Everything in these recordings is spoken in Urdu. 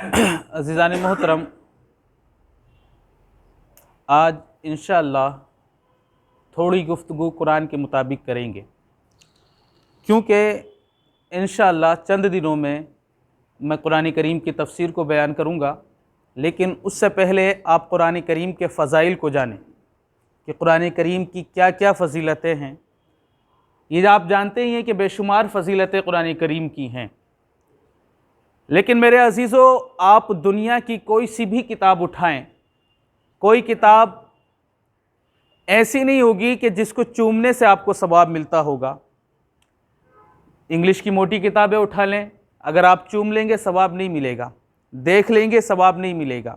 عزیزان محترم، آج انشاءاللہ تھوڑی گفتگو قرآن کے مطابق کریں گے، کیونکہ انشاءاللہ چند دنوں میں میں قرآن کریم کی تفسیر کو بیان کروں گا، لیکن اس سے پہلے آپ قرآن کریم کے فضائل کو جانیں کہ قرآن کریم کی کیا کیا فضیلتیں ہیں۔ یہ آپ جانتے ہی ہیں کہ بے شمار فضیلتیں قرآن کریم کی ہیں، لیکن میرے عزیزو، آپ دنیا کی کوئی سی بھی کتاب اٹھائیں، کوئی کتاب ایسی نہیں ہوگی کہ جس کو چومنے سے آپ کو ثواب ملتا ہوگا۔ انگلش کی موٹی کتابیں اٹھا لیں، اگر آپ چوم لیں گے ثواب نہیں ملے گا، دیکھ لیں گے ثواب نہیں ملے گا،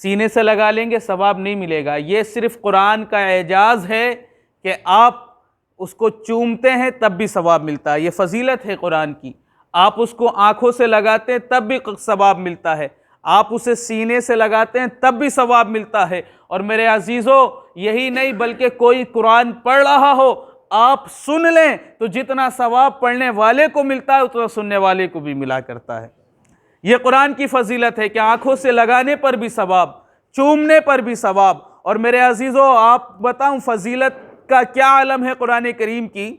سینے سے لگا لیں گے ثواب نہیں ملے گا۔ یہ صرف قرآن کا اعجاز ہے کہ آپ اس کو چومتے ہیں تب بھی ثواب ملتا ہے، یہ فضیلت ہے قرآن کی۔ آپ اس کو آنکھوں سے لگاتے ہیں تب بھی ثواب ملتا ہے، آپ اسے سینے سے لگاتے ہیں تب بھی ثواب ملتا ہے۔ اور میرے عزیزو، یہی نہیں بلکہ کوئی قرآن پڑھ رہا ہو، آپ سن لیں تو جتنا ثواب پڑھنے والے کو ملتا ہے اتنا سننے والے کو بھی ملا کرتا ہے۔ یہ قرآن کی فضیلت ہے کہ آنکھوں سے لگانے پر بھی ثواب، چومنے پر بھی ثواب۔ اور میرے عزیزو، آپ بتاؤں فضیلت کا کیا عالم ہے قرآن کریم کی،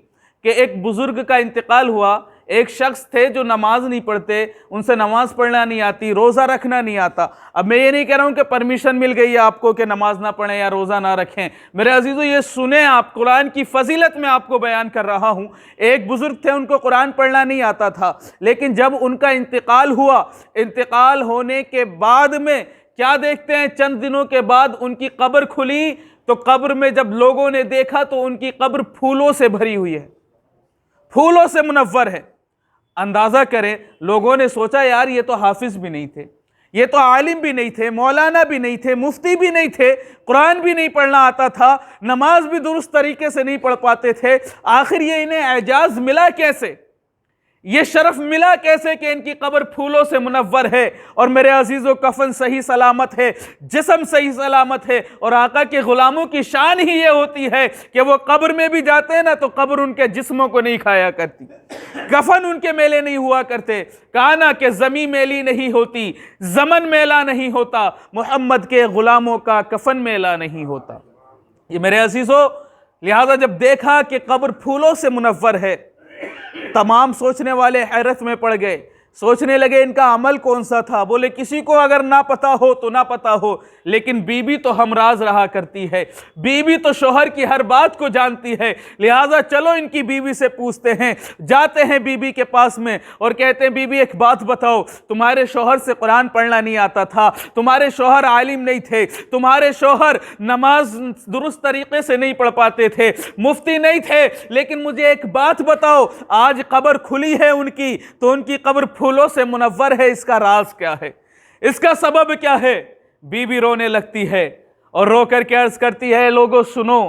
کہ ایک بزرگ کا انتقال ہوا، ایک شخص تھے جو نماز نہیں پڑھتے، ان سے نماز پڑھنا نہیں آتی، روزہ رکھنا نہیں آتا۔ اب میں یہ نہیں کہہ رہا ہوں کہ پرمیشن مل گئی ہے آپ کو کہ نماز نہ پڑھیں یا روزہ نہ رکھیں، میرے عزیزو یہ سنیں، آپ قرآن کی فضیلت میں آپ کو بیان کر رہا ہوں۔ ایک بزرگ تھے، ان کو قرآن پڑھنا نہیں آتا تھا، لیکن جب ان کا انتقال ہوا، انتقال ہونے کے بعد میں کیا دیکھتے ہیں، چند دنوں کے بعد ان کی قبر کھلی، تو قبر میں جب لوگوں نے دیکھا تو ان کی قبر پھولوں سے بھری ہوئی ہے، پھولوں سے منور ہے۔ اندازہ کریں، لوگوں نے سوچا یار یہ تو حافظ بھی نہیں تھے، یہ تو عالم بھی نہیں تھے، مولانا بھی نہیں تھے، مفتی بھی نہیں تھے، قرآن بھی نہیں پڑھنا آتا تھا، نماز بھی درست طریقے سے نہیں پڑھ پاتے تھے، آخر یہ انہیں اعجاز ملا کیسے، یہ شرف ملا کیسے کہ ان کی قبر پھولوں سے منور ہے؟ اور میرے عزیزو، کفن صحیح سلامت ہے، جسم صحیح سلامت ہے، اور آقا کے غلاموں کی شان ہی یہ ہوتی ہے کہ وہ قبر میں بھی جاتے ہیں نا تو قبر ان کے جسموں کو نہیں کھایا کرتی، کفن ان کے میلے نہیں ہوا کرتے۔ کہا نا کہ زمین میلی نہیں ہوتی، زمن میلا نہیں ہوتا، محمد کے غلاموں کا کفن میلا نہیں ہوتا۔ یہ میرے عزیزو، لہذا جب دیکھا کہ قبر پھولوں سے منور ہے، تمام سوچنے والے حیرت میں پڑ گئے، سوچنے لگے ان کا عمل کون سا تھا۔ بولے کسی کو اگر نہ پتا ہو تو نہ پتا ہو، لیکن بی بی تو ہمراز رہا کرتی ہے، بی بی تو شوہر کی ہر بات کو جانتی ہے، لہٰذا چلو ان کی بیوی سے پوچھتے ہیں۔ جاتے ہیں بی بی کے پاس میں اور کہتے ہیں بی بی ایک بات بتاؤ، تمہارے شوہر سے قرآن پڑھنا نہیں آتا تھا، تمہارے شوہر عالم نہیں تھے، تمہارے شوہر نماز درست طریقے سے نہیں پڑھ پاتے تھے، مفتی نہیں تھے، لیکن مجھے ایک بات بتاؤ، آج قبر کھلی ہے ان کی تو ان کی قبر پھولوں سے منور ہے، اس کا راز کیا ہے، اس کا سبب کیا ہے؟ بی بی رونے لگتی ہے اور رو کر کے عرض کرتی ہے، لوگوں سنو،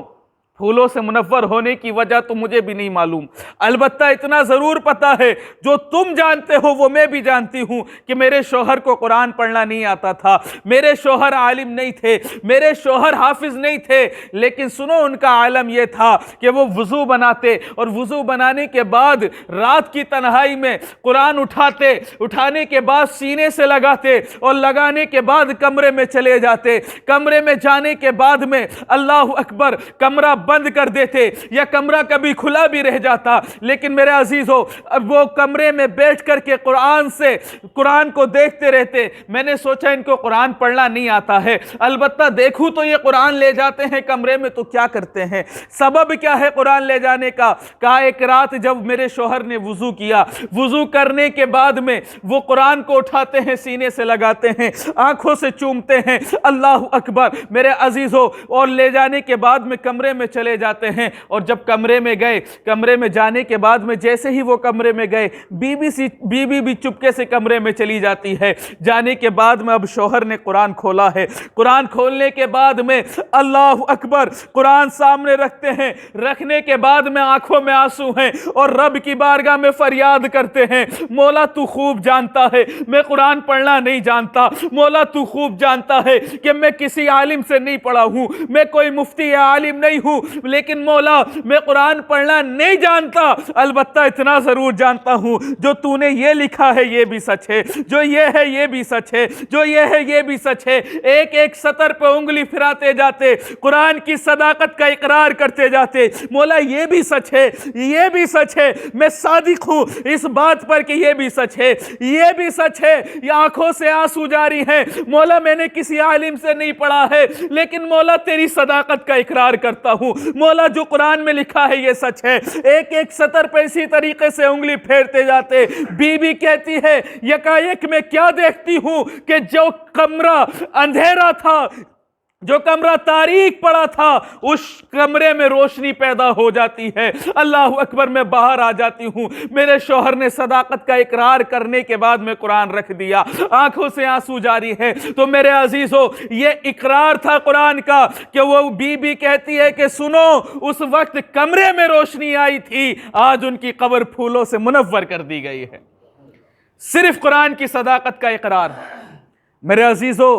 پھولوں سے منور ہونے کی وجہ تو مجھے بھی نہیں معلوم، البتہ اتنا ضرور پتا ہے، جو تم جانتے ہو وہ میں بھی جانتی ہوں، کہ میرے شوہر کو قرآن پڑھنا نہیں آتا تھا، میرے شوہر عالم نہیں تھے، میرے شوہر حافظ نہیں تھے، لیکن سنو ان کا عالم یہ تھا کہ وہ وضو بناتے، اور وضو بنانے کے بعد رات کی تنہائی میں قرآن اٹھاتے، اٹھانے کے بعد سینے سے لگاتے، اور لگانے کے بعد کمرے میں چلے جاتے، کمرے میں جانے کے بعد میں اللہ اکبر، کمرہ بند کر دیتے، یا کمرہ کبھی کھلا بھی رہ جاتا، لیکن میرے عزیزو اب وہ کمرے میں بیٹھ کر کے قرآن کو دیکھتے رہتے۔ میں نے سوچا ان کو قرآن پڑھنا نہیں آتا ہے، البتہ دیکھوں تو یہ قرآن لے جاتے ہیں کمرے میں تو کیا کرتے ہیں، سبب کیا ہے قرآن لے جانے کا؟ کہا ایک رات جب میرے شوہر نے وضو کیا، وضو کرنے کے بعد میں وہ قرآن کو اٹھاتے ہیں، سینے سے لگاتے ہیں، آنکھوں سے چومتے ہیں، اللہ اکبر میرے عزیزو، اور لے جانے کے بعد میں کمرے میں چلے جاتے ہیں۔ اور جب کمرے میں گئے، کمرے میں جانے کے بعد میں جیسے ہی وہ کمرے میں گئے، بی بی بھی چپکے سے کمرے میں چلی جاتی ہے۔ جانے کے بعد میں اب شوہر نے قرآن کھولا ہے، قرآن کھولنے کے بعد میں اللہ اکبر قرآن سامنے رکھتے ہیں، رکھنے کے بعد میں آنکھوں میں آنسو ہیں، اور رب کی بارگاہ میں فریاد کرتے ہیں، مولا تو خوب جانتا ہے میں قرآن پڑھنا نہیں جانتا، مولا تو خوب جانتا ہے کہ میں کسی عالم سے نہیں پڑھا ہوں، میں کوئی مفتی یا عالم نہیں ہوں، ہوں، لیکن مولا میں قرآن پڑھنا نہیں جانتا، البتہ اتنا ضرور جانتا ہوں جو تو نے یہ لکھا ہے یہ بھی سچ ہے، جو یہ ہے یہ بھی سچ ہے، جو یہ ہے یہ بھی سچ ہے۔ ایک ایک سطر پہ انگلی پھراتے جاتے، قرآن کی صداقت کا اقرار کرتے جاتے، مولا یہ بھی سچ ہے، یہ بھی سچ ہے، میں صادق ہوں اس بات پر کہ یہ بھی سچ ہے، یہ بھی سچ ہے۔ یہ آنکھوں سے آنسو جاری ہیں، مولا میں نے کسی عالم سے نہیں پڑھا ہے، لیکن مولا تیری صداقت کا اقرار کرتا ہوں، مولا جو قرآن میں لکھا ہے یہ سچ ہے۔ ایک ایک سطر پہ اسی طریقے سے انگلی پھیرتے جاتے۔ بی بی کہتی ہے یکایک میں کیا دیکھتی ہوں کہ جو کمرہ اندھیرا تھا، جو کمرہ تاریک پڑا تھا، اس کمرے میں روشنی پیدا ہو جاتی ہے۔ اللہ اکبر، میں باہر آ جاتی ہوں، میرے شوہر نے صداقت کا اقرار کرنے کے بعد میں قرآن رکھ دیا، آنکھوں سے آنسو جاری ہے۔ تو میرے عزیزو، یہ اقرار تھا قرآن کا کہ وہ بی بی کہتی ہے کہ سنو، اس وقت کمرے میں روشنی آئی تھی، آج ان کی قبر پھولوں سے منور کر دی گئی ہے۔ صرف قرآن کی صداقت کا اقرار۔ میرے عزیزو،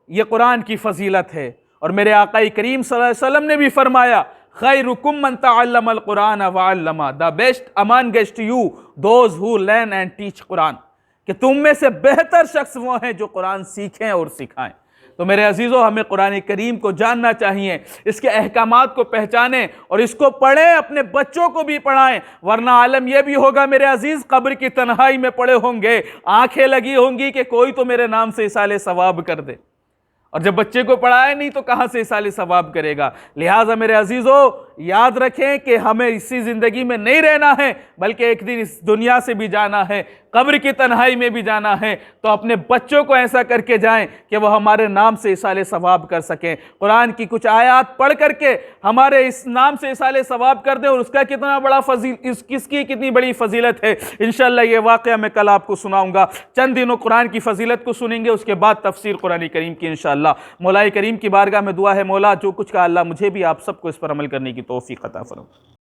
یہ قرآن کی فضیلت ہے، اور میرے آقا کریم صلی اللہ علیہ وسلم نے بھی فرمایا خیرکم من تعلم القرآن وعلمہ، the best amongst you those who learn and teach قرآن، کہ تم میں سے بہتر شخص وہ ہیں جو قرآن سیکھیں اور سکھائیں۔ تو میرے عزیزو، ہمیں قرآن کریم کو جاننا چاہیے، اس کے احکامات کو پہچانیں اور اس کو پڑھیں، اپنے بچوں کو بھی پڑھائیں، ورنہ عالم یہ بھی ہوگا میرے عزیز، قبر کی تنہائی میں پڑے ہوں گے، آنکھیں لگی ہوں گی کہ کوئی تو میرے نام سے ایصال ثواب کر دے، اور جب بچے کو پڑھائے نہیں تو کہاں سے ایصال ثواب کرے گا۔ لہٰذا میرے عزیزو، یاد رکھیں کہ ہمیں اسی زندگی میں نہیں رہنا ہے، بلکہ ایک دن اس دنیا سے بھی جانا ہے، قبر کی تنہائی میں بھی جانا ہے۔ تو اپنے بچوں کو ایسا کر کے جائیں کہ وہ ہمارے نام سے ایصال ثواب کر سکیں، قرآن کی کچھ آیات پڑھ کر کے ہمارے اس نام سے ایصال ثواب کر دیں، اور اس کا کتنا بڑا اس کی کتنی بڑی فضیلت ہے، انشاءاللہ یہ واقعہ میں کل آپ کو سناؤں گا۔ چند دنوں قرآن کی فضیلت کو سنیں گے، اس کے بعد تفسیر قرآن کریم کی انشاءاللہ۔ مولا کریم کی بارگاہ میں دعا ہے، مولا جو کچھ کہا اللہ مجھے بھی آپ سب کو اس پر عمل کرنے کی توفیق عطا فرمائے۔